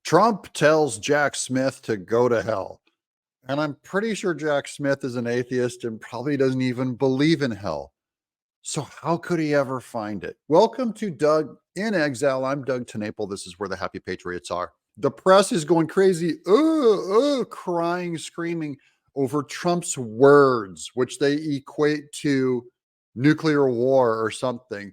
Trump tells Jack Smith to go to hell. And I'm pretty sure Jack Smith is an atheist and probably doesn't even believe in hell. So how could he ever find it? Welcome to Doug in Exile. I'm Doug Tenaple. This is where the happy patriots are. The press is going crazy, crying, screaming over Trump's words, which they equate to nuclear war or something,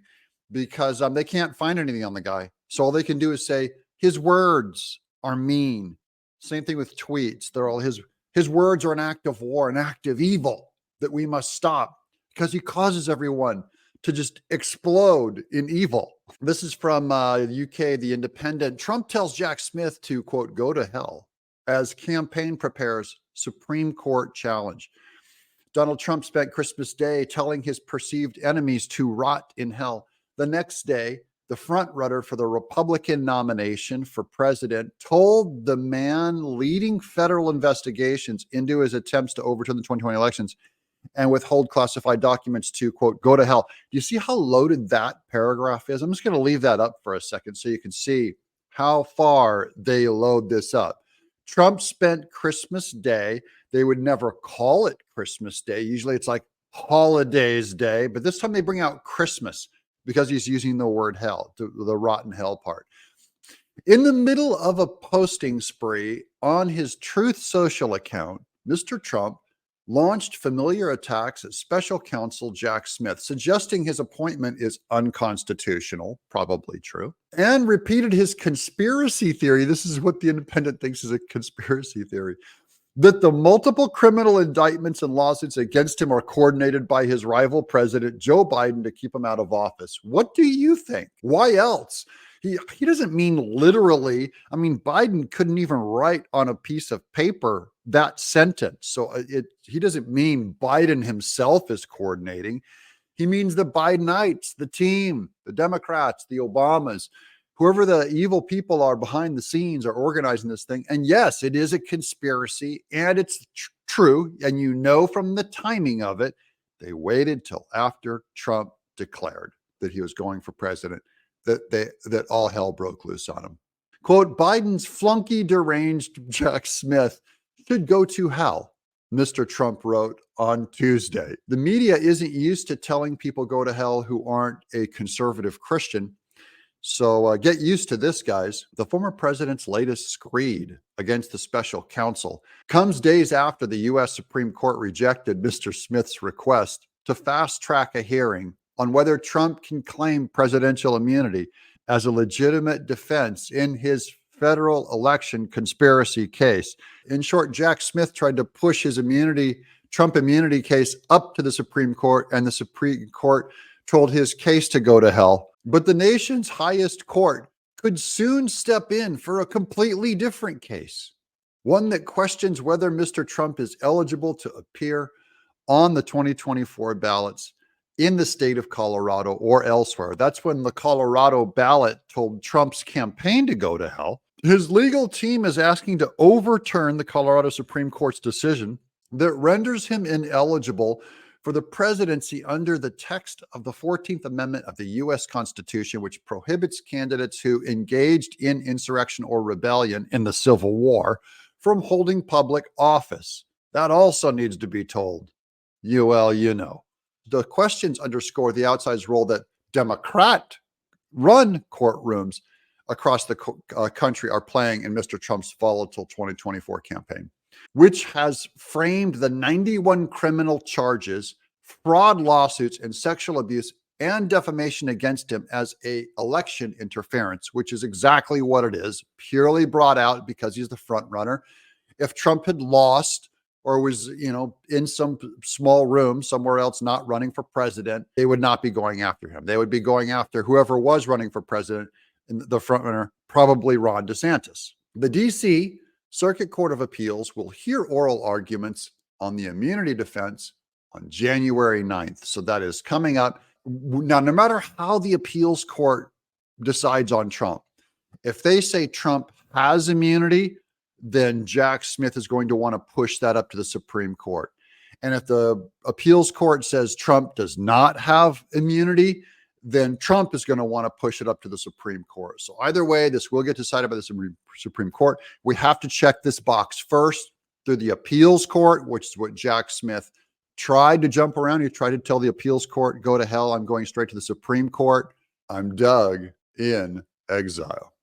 because they can't find anything on the guy. So all they can do is say his words are mean. Same thing with tweets. They're all his words are an act of war, an act of evil that we must stop because he causes everyone to just explode in evil. This is from UK, The Independent. Trump tells Jack Smith to, quote, go to hell as campaign prepares Supreme Court challenge. Donald Trump spent Christmas Day telling his perceived enemies to rot in hell. The next day, the front runner for the Republican nomination for president told the man leading federal investigations into his attempts to overturn the 2020 elections and withhold classified documents to, quote, go to hell. Do you see how loaded that paragraph is? I'm just going to leave that up for a second so you can see how far they load this up. Trump spent Christmas Day. They would never call it Christmas Day. Usually it's like Holidays Day, but this time they bring out Christmas because he's using the word hell, the rotten hell part. In the middle of a posting spree on his Truth Social account, Mr. Trump launched familiar attacks at special counsel Jack Smith, suggesting his appointment is unconstitutional, probably true, and repeated his conspiracy theory. This is what The Independent thinks is a conspiracy theory, that the multiple criminal indictments and lawsuits against him are coordinated by his rival president, Joe Biden, to keep him out of office. What do you think? Why else? He doesn't mean literally. I mean, Biden couldn't even write on a piece of paper that sentence. So he doesn't mean Biden himself is coordinating. He means the Bidenites, the team, the Democrats, the Obamas, whoever the evil people are behind the scenes are organizing this thing. And yes, it is a conspiracy and it's true. And you know from the timing of it, they waited till after Trump declared that he was going for president, that all hell broke loose on him. Quote, Biden's flunky deranged Jack Smith should go to hell, Mr. Trump wrote on Tuesday. The media isn't used to telling people go to hell who aren't a conservative Christian. So get used to this, guys. The former president's latest screed against the special counsel comes days after the U.S. Supreme Court rejected Mr. Smith's request to fast track a hearing on whether Trump can claim presidential immunity as a legitimate defense in his federal election conspiracy case. In short, Jack Smith tried to push his Trump immunity case up to the Supreme Court, and the Supreme Court told his case to go to hell. But the nation's highest court could soon step in for a completely different case, one that questions whether Mr. Trump is eligible to appear on the 2024 ballots in the state of Colorado or elsewhere. That's when the Colorado ballot told Trump's campaign to go to hell. His legal team is asking to overturn the Colorado Supreme Court's decision that renders him ineligible for the presidency under the text of the 14th Amendment of the U.S. Constitution, which prohibits candidates who engaged in insurrection or rebellion in the Civil War from holding public office. That also needs to be told. You know. The questions underscore the outsized role that Democrat-run courtrooms across the country are playing in Mr. Trump's volatile 2024 campaign, which has framed the 91 criminal charges, fraud lawsuits, and sexual abuse and defamation against him as an election interference, which is exactly what it is, purely brought out because he's the front runner. If Trump had lost or was, in some small room somewhere else not running for president, they would not be going after him. They would be going after whoever was running for president, and the front runner, probably Ron DeSantis. The D.C. Circuit Court of Appeals will hear oral arguments on the immunity defense on January 9th. So that is coming up. Now, no matter how the appeals court decides on Trump, if they say Trump has immunity, then Jack Smith is going to want to push that up to the Supreme Court. And if the appeals court says Trump does not have immunity, then Trump is going to want to push it up to the Supreme Court. So either way, this will get decided by the Supreme Court. We have to check this box first through the appeals court, which is what Jack Smith tried to jump around. He tried to tell the appeals court, go to hell. I'm going straight to the Supreme Court. I'm Doug in exile.